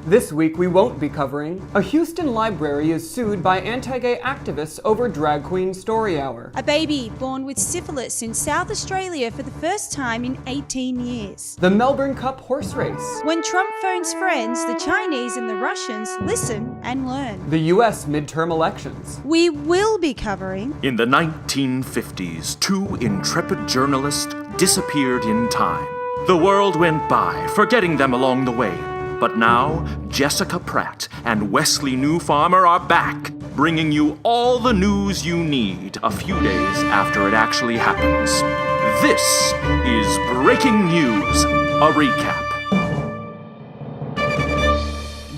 This week we won't be covering a Houston library is sued by anti-gay activists over drag queen story hour. A baby born with syphilis in South Australia for the first time in 18 years. The Melbourne Cup horse race. When Trump phones friends, the Chinese and the Russians listen and learn. The US midterm elections. We will be covering... In the 1950s, two intrepid journalists disappeared in time. The world went by, forgetting them along the way. But now, Jessica Pratt and Wesley Newfarmer are back, bringing you all the news you need a few days after it actually happens. This is Breaking News, a recap.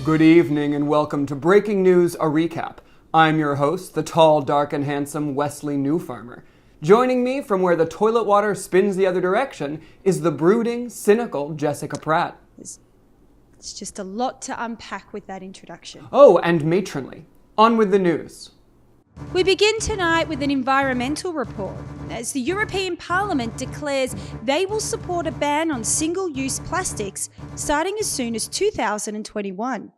Good evening and welcome to Breaking News, a recap. I'm your host, the tall, dark, and handsome Wesley Newfarmer. Joining me from where the toilet water spins the other direction is the brooding, cynical Jessica Pratt. It's just a lot to unpack with that introduction. Oh, and matronly. On with the news. We begin tonight with an environmental report, as the European Parliament declares they will support a ban on single-use plastics starting as soon as 2021.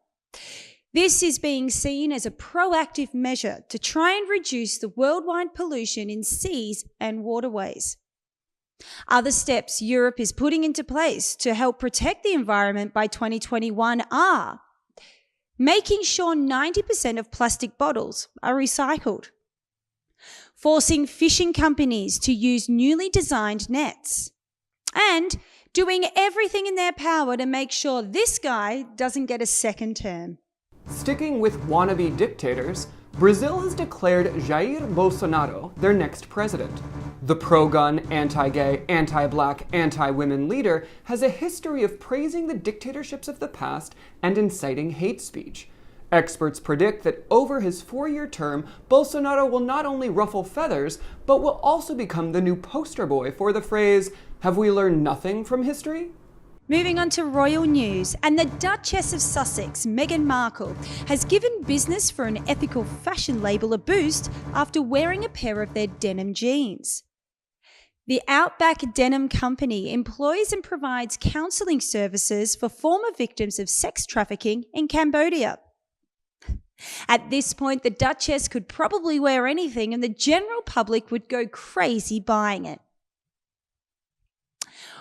This is being seen as a proactive measure to try and reduce the worldwide pollution in seas and waterways. Other steps Europe is putting into place to help protect the environment by 2021 are making sure 90% of plastic bottles are recycled, forcing fishing companies to use newly designed nets, and doing everything in their power to make sure this guy doesn't get a second term. Sticking with wannabe dictators, Brazil has declared Jair Bolsonaro their next president. The pro-gun, anti-gay, anti-black, anti-women leader has a history of praising the dictatorships of the past and inciting hate speech. Experts predict that over his 4-year term, Bolsonaro will not only ruffle feathers, but will also become the new poster boy for the phrase, "Have we learned nothing from history?" Moving on to royal news, and the Duchess of Sussex, Megan Markel, has given Business for an Ethical Fashion label a boost after wearing a pair of their denim jeans. The Outback Denim Company employs and provides counselling services for former victims of sex trafficking in Cambodia. At this point, the Duchess could probably wear anything and the general public would go crazy buying it.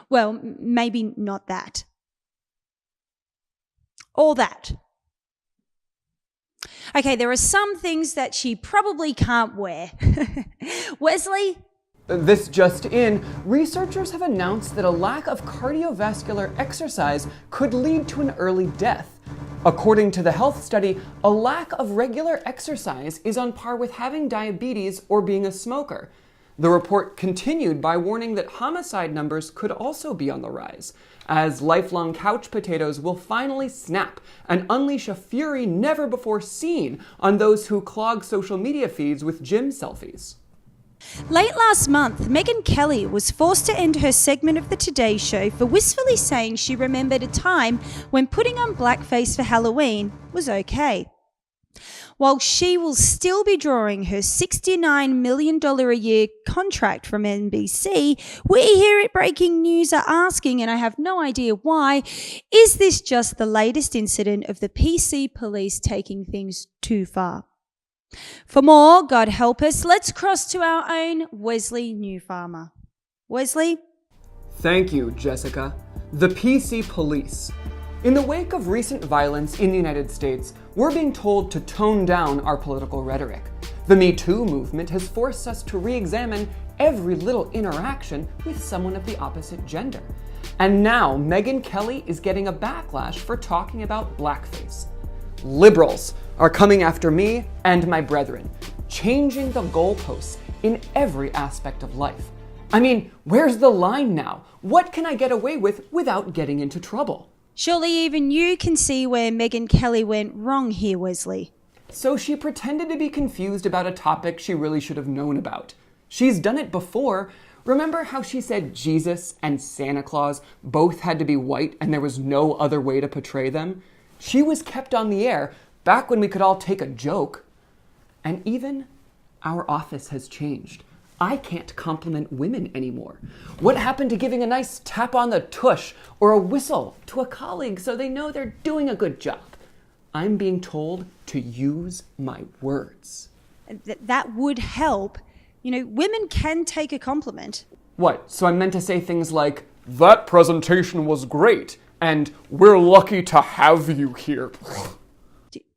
Well, maybe not that. Or that. Okay, there are some things that she probably can't wear. Wesley? This just in, researchers have announced that a lack of cardiovascular exercise could lead to an early death. According to the health study, a lack of regular exercise is on par with having diabetes or being a smoker. The report continued by warning that homicide numbers could also be on the rise, as lifelong couch potatoes will finally snap and unleash a fury never before seen on those who clog social media feeds with gym selfies. Late last month, Meghan Kelly was forced to end her segment of the Today Show for wistfully saying she remembered a time when putting on blackface for Halloween was okay. While she will still be drawing her $69 million a year contract from NBC, we here at Breaking News are asking, and I have no idea why, is this just the latest incident of the PC police taking things too far? For more, God help us, let's cross to our own Wesley Newfarmer. Wesley? Thank you, Jessica. The PC police. In the wake of recent violence in the United States, we're being told to tone down our political rhetoric. The Me Too movement has forced us to re-examine every little interaction with someone of the opposite gender. And now Meghan Kelly is getting a backlash for talking about blackface. Liberals are coming after me and my brethren, changing the goalposts in every aspect of life. I mean, where's the line now? What can I get away with without getting into trouble? Surely even you can see where Meghan Kelly went wrong here, Wesley. So she pretended to be confused about a topic she really should have known about. She's done it before. Remember how she said Jesus and Santa Claus both had to be white and there was no other way to portray them? She was kept on the air back when we could all take a joke. And even our office has changed. I can't compliment women anymore. What happened to giving a nice tap on the tush or a whistle to a colleague so they know they're doing a good job? I'm being told to use my words. That would help. You know, women can take a compliment. What, so I'm meant to say things like, that presentation was great, and we're lucky to have you here.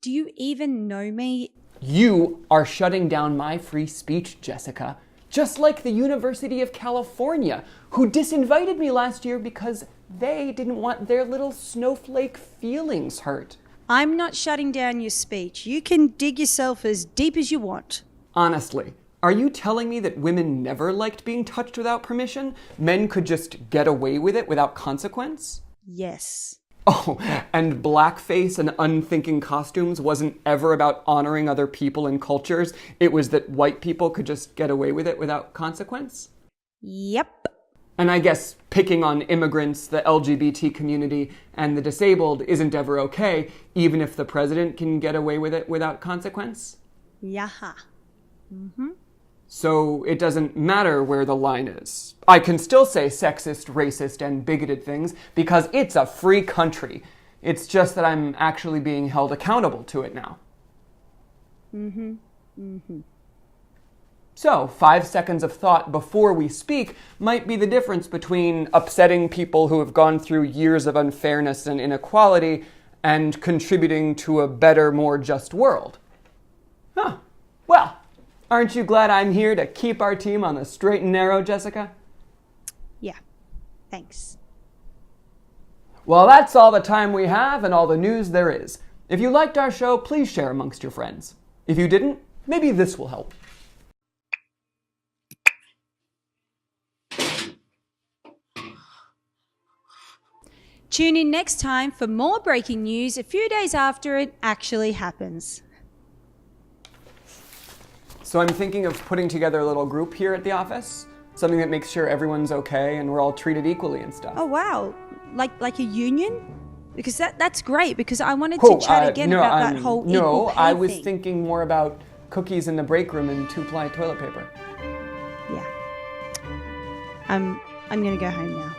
Do you even know me? You are shutting down my free speech, Jessica. Just like the University of California, who disinvited me last year because they didn't want their little snowflake feelings hurt. I'm not shutting down your speech. You can dig yourself as deep as you want. Honestly, are you telling me that women never liked being touched without permission? Men could just get away with it without consequence? Yes. Oh, and blackface and unthinking costumes wasn't ever about honoring other people and cultures. It was that white people could just get away with it without consequence? Yep. And I guess picking on immigrants, the LGBT community, and the disabled isn't ever okay, even if the president can get away with it without consequence? Yaha. Mm-hmm. So it doesn't matter where the line is. I can still say sexist, racist, and bigoted things because it's a free country. It's just that I'm actually being held accountable to it now. Mm-hmm. Mm-hmm. So 5 seconds of thought before we speak might be the difference between upsetting people who have gone through years of unfairness and inequality and contributing to a better, more just world. Huh. Well, aren't you glad I'm here to keep our team on the straight and narrow, Jessica? Yeah. Thanks. Well, that's all the time we have and all the news there is. If you liked our show, please share amongst your friends. If you didn't, maybe this will help. Tune in next time for more breaking news a few days after it actually happens. So I'm thinking of putting together a little group here at the office. Something that makes sure everyone's okay and we're all treated equally and stuff. Oh, wow. Like a union? Because that's great, because I wanted to chat again about that whole equal pay I was thing. thinking more about cookies in the break room and 2-ply toilet paper. Yeah. I'm going to go home now.